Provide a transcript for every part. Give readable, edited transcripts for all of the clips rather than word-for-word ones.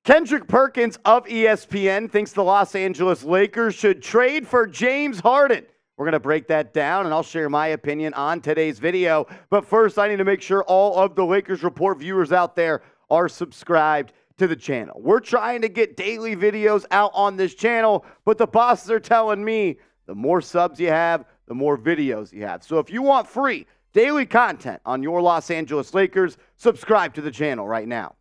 Kendrick Perkins of ESPN thinks the Los Angeles Lakers should trade for James Harden. We're going to break that down, and I'll share my opinion on today's video. But first, I need to make sure all of the Lakers Report viewers out there are subscribed to the channel. We're trying to get daily videos out on this channel, but the bosses are telling me the more subs you have, the more videos you have. So if you want free daily content on your Los Angeles Lakers, subscribe to the channel right now.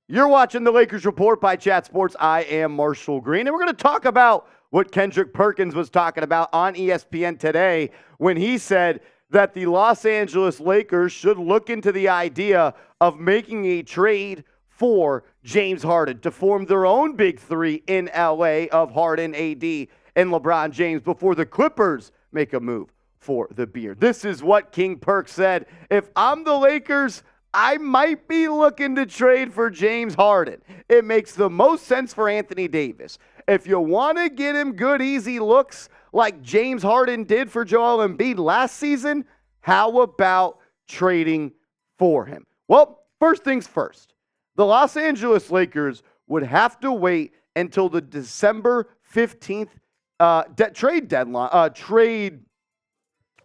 You're watching the Lakers Report by Chat Sports. I am Marshall Green, and we're going to talk about what Kendrick Perkins was talking about on ESPN today when he said that the Los Angeles Lakers should look into the idea of making a trade for James Harden to form their own big three in LA of Harden, AD, and LeBron James before the Clippers make a move for the beard. This is what King Perk said. If I'm the Lakers, I might be looking to trade for James Harden. It makes the most sense for Anthony Davis. If you want to get him good, easy looks like James Harden did for Joel Embiid last season, how about trading for him? Well, first things first. The Los Angeles Lakers would have to wait until the December 15th trade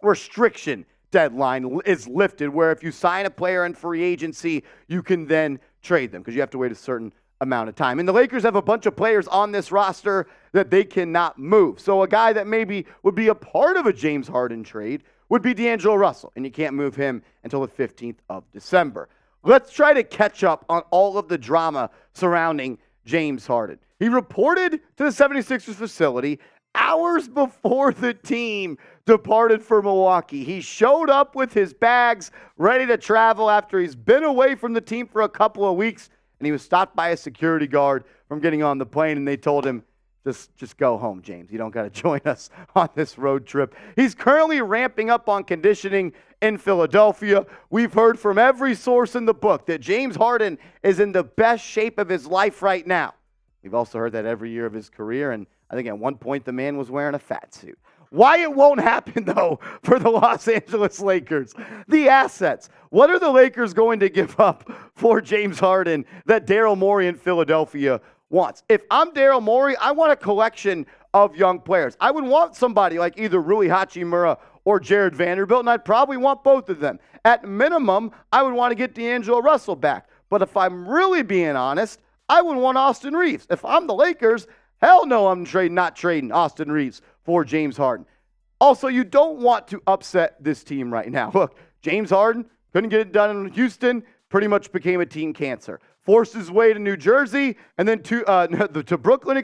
restriction deadline is lifted, where if you sign a player in free agency, you can then trade them because you have to wait a certain amount of time. And the Lakers have a bunch of players on this roster that they cannot move. So a guy that maybe would be a part of a James Harden trade would be D'Angelo Russell, and you can't move him until the 15th of December. Let's try to catch up on all of the drama surrounding James Harden. He reported to the 76ers facility hours before the team departed for Milwaukee. He showed up with his bags, ready to travel after he's been away from the team for a couple of weeks, and he was stopped by a security guard from getting on the plane, and they told him, just go home, James. You don't got to join us on this road trip. He's currently ramping up on conditioning in Philadelphia. We've heard from every source in the book that James Harden is in the best shape of his life right now. We've also heard that every year of his career, and I think at one point the man was wearing a fat suit. Why it won't happen, though, for the Los Angeles Lakers? The assets. What are the Lakers going to give up for James Harden that Daryl Morey in Philadelphia wants? If I'm Daryl Morey, I want a collection of young players. I would want somebody like either Rui Hachimura or Jared Vanderbilt, and I'd probably want both of them. At minimum, I would want to get D'Angelo Russell back. But if I'm really being honest, I would want Austin Reeves. If I'm the Lakers, hell no, I'm not trading Austin Reeves for James Harden. Also, you don't want to upset this team right now. Look, James Harden couldn't get it done in Houston, pretty much became a team cancer. Forced his way to New Jersey, and then to Brooklyn,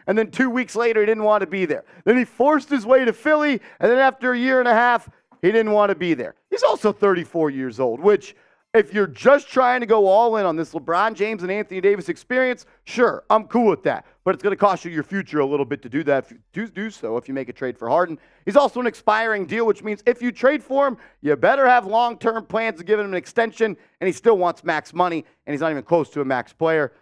and then 2 weeks later, he didn't want to be there. Then he forced his way to Philly, and then after a year and a half, he didn't want to be there. He's also 34 years old, which, if you're just trying to go all in on this LeBron James and Anthony Davis experience, sure, I'm cool with that. But it's going to cost you your future a little bit to do that. If you do so, if you make a trade for Harden. He's also an expiring deal, which means if you trade for him, you better have long-term plans of giving him an extension, and he still wants max money, and he's not even close to a max player.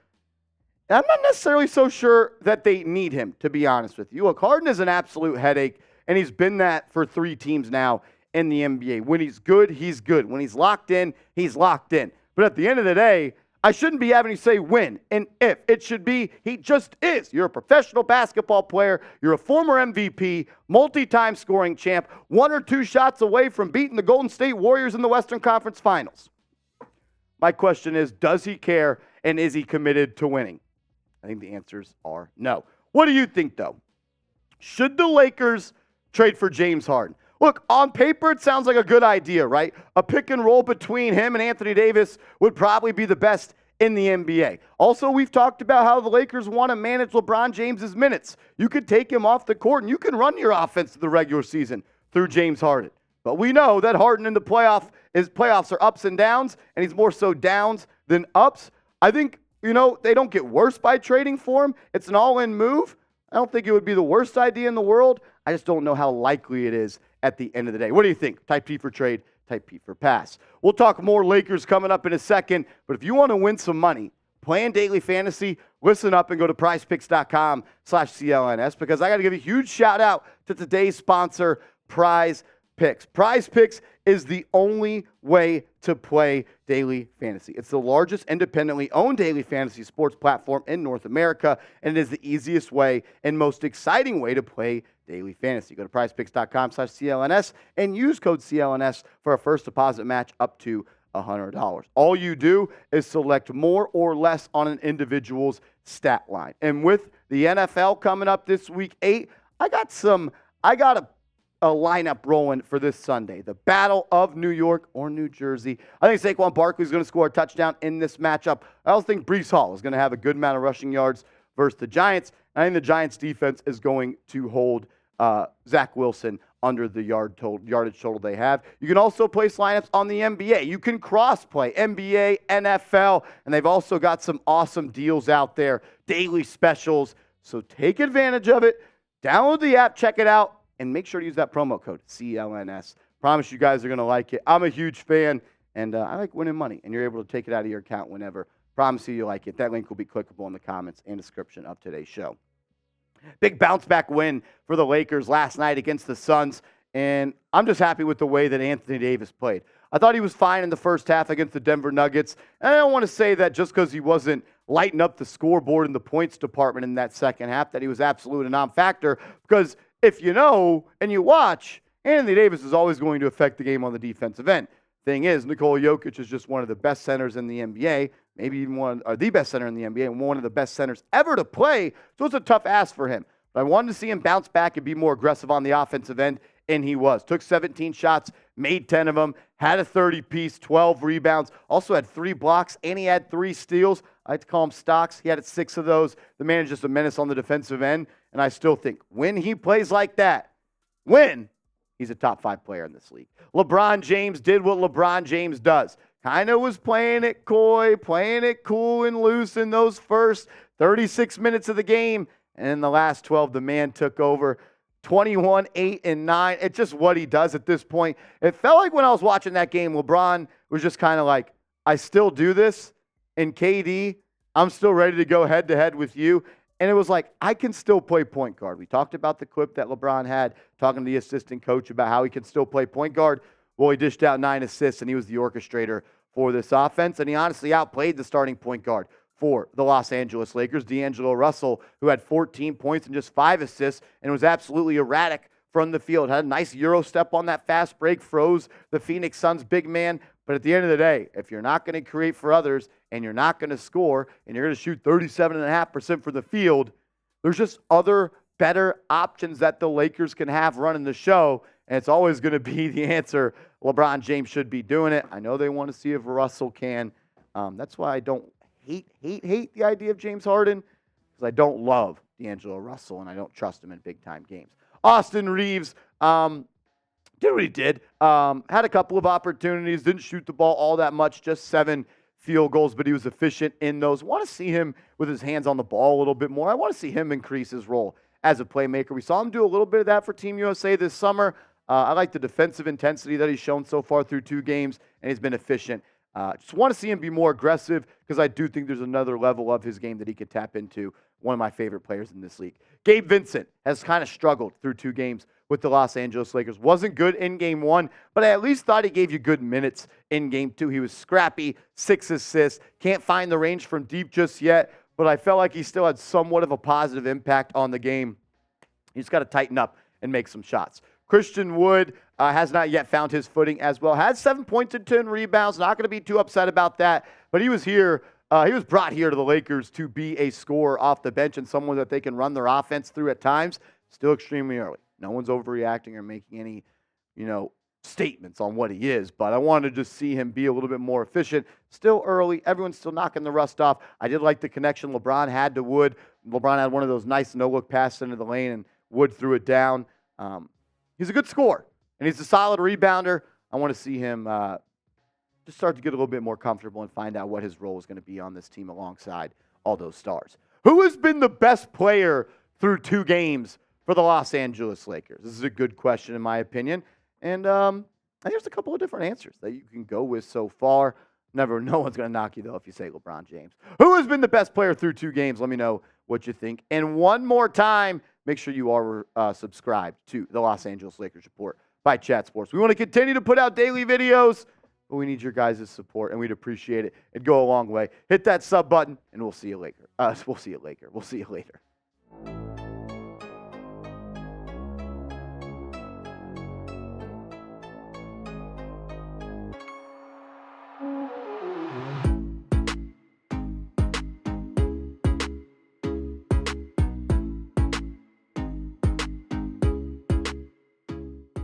And I'm not necessarily so sure that they need him, to be honest with you. Look, Harden is an absolute headache, and he's been that for 3 teams now in the NBA. When he's good, he's good. When he's locked in, he's locked in. But at the end of the day, I shouldn't be having to say when and if. It should be he just is. You're a professional basketball player. You're a former MVP, multi-time scoring champ, 1 or 2 shots away from beating the Golden State Warriors in the Western Conference Finals. My question is, does he care and is he committed to winning? I think the answers are no. What do you think, though? Should the Lakers trade for James Harden? Look, on paper, it sounds like a good idea, right? A pick and roll between him and Anthony Davis would probably be the best in the NBA. Also, we've talked about how the Lakers want to manage LeBron James's minutes. You could take him off the court, and you can run your offense to the regular season through James Harden. But we know that Harden in the playoffs are ups and downs, and he's more so downs than ups. I think, they don't get worse by trading for him. It's an all-in move. I don't think it would be the worst idea in the world. I just don't know how likely it is at the end of the day. What do you think? Type P for trade, type P for pass. We'll talk more Lakers coming up in a second, but if you want to win some money, playing daily fantasy, listen up and go to prizepicks.com/CLNS because I got to give a huge shout out to today's sponsor, Prize Picks. Prize Picks is the only way to play daily fantasy. It's the largest independently owned daily fantasy sports platform in North America, and it is the easiest way and most exciting way to play daily fantasy. Go to prizepicks.com/CLNS and use code CLNS for a first deposit match up to $100. All you do is select more or less on an individual's stat line. And with the NFL coming up this week 8, I got a lineup rolling for this Sunday. The Battle of New York or New Jersey. I think Saquon Barkley is going to score a touchdown in this matchup. I also think Breece Hall is going to have a good amount of rushing yards versus the Giants. I think the Giants defense is going to hold Zach Wilson under the yardage total they have. You can also place lineups on the NBA. You can cross-play NBA, NFL, and they've also got some awesome deals out there, daily specials. So take advantage of it. Download the app, check it out, and make sure to use that promo code, CLNS. Promise you guys are going to like it. I'm a huge fan, and I like winning money, and you're able to take it out of your account whenever. Promise you like it. That link will be clickable in the comments and description of today's show. Big bounce-back win for the Lakers last night against the Suns, and I'm just happy with the way that Anthony Davis played. I thought he was fine in the first half against the Denver Nuggets, and I don't want to say that just because he wasn't lighting up the scoreboard in the points department in that second half that he was absolute a non-factor, because if you know and you watch, Anthony Davis is always going to affect the game on the defensive end. Thing is, Nikola Jokic is just one of the best centers in the NBA, maybe even the best center in the NBA, and one of the best centers ever to play, so it's a tough ask for him. But I wanted to see him bounce back and be more aggressive on the offensive end, and he was. Took 17 shots, made 10 of them, had a 30-piece, 12 rebounds, also had 3 blocks, and he had 3 steals. I like to call him stocks. He had 6 of those. The man is just a menace on the defensive end, and I still think when he plays like that, he's a top 5 player in this league. LeBron James did what LeBron James does. Kind of was playing it coy, playing it cool and loose in those first 36 minutes of the game. And in the last 12, the man took over 21, 8, and 9. It's just what he does at this point. It felt like when I was watching that game, LeBron was just kind of like, I still do this. And KD, I'm still ready to go head-to-head with you. And it was like, I can still play point guard. We talked about the clip that LeBron had talking to the assistant coach about how he can still play point guard. Well, he dished out 9 assists, and he was the orchestrator for this offense. And he honestly outplayed the starting point guard for the Los Angeles Lakers, D'Angelo Russell, who had 14 points and just 5 assists and was absolutely erratic from the field. Had a nice Euro step on that fast break, froze the Phoenix Suns big man. But at the end of the day, if you're not going to create for others and you're not going to score and you're going to shoot 37.5% from the field, there's just other better options that the Lakers can have running the show, and it's always going to be the answer. LeBron James should be doing it. I know they want to see if Russell can. That's why I don't hate the idea of James Harden, because I don't love D'Angelo Russell, and I don't trust him in big-time games. Austin Reeves did what he did. Had a couple of opportunities, didn't shoot the ball all that much, just 7 field goals, but he was efficient in those. Want to see him with his hands on the ball a little bit more. I want to see him increase his role as a playmaker. We saw him do a little bit of that for Team USA this summer. I like the defensive intensity that he's shown so far through 2 games, and he's been efficient. Just want to see him be more aggressive, because I do think there's another level of his game that he could tap into. One of my favorite players in this league. Gabe Vincent has kind of struggled through 2 games with the Los Angeles Lakers. Wasn't good in game 1, but I at least thought he gave you good minutes in game 2. He was scrappy, 6 assists. Can't find the range from deep just yet, but I felt like he still had somewhat of a positive impact on the game. He's got to tighten up and make some shots. Christian Wood has not yet found his footing as well. Had 7 points and 10 rebounds. Not going to be too upset about that. But he was here. He was brought here to the Lakers to be a scorer off the bench and someone that they can run their offense through at times. Still extremely early. No one's overreacting or making any, statements on what he is. But I wanted to just see him be a little bit more efficient. Still early. Everyone's still knocking the rust off. I did like the connection LeBron had to Wood. LeBron had one of those nice no-look passes into the lane, and Wood threw it down. He's a good scorer, and he's a solid rebounder. I want to see him just start to get a little bit more comfortable and find out what his role is going to be on this team alongside all those stars. Who has been the best player through 2 games for the Los Angeles Lakers? This is a good question, in my opinion. And I think there's a couple of different answers that you can go with so far. No one's going to knock you, though, if you say LeBron James. Who has been the best player through 2 games? Let me know what you think. And one more time, make sure you are subscribed to the Los Angeles Lakers Report by Chat Sports. We want to continue to put out daily videos, but we need your guys' support, and we'd appreciate it. It'd go a long way. Hit that sub button, and we'll see you later. We'll see you later.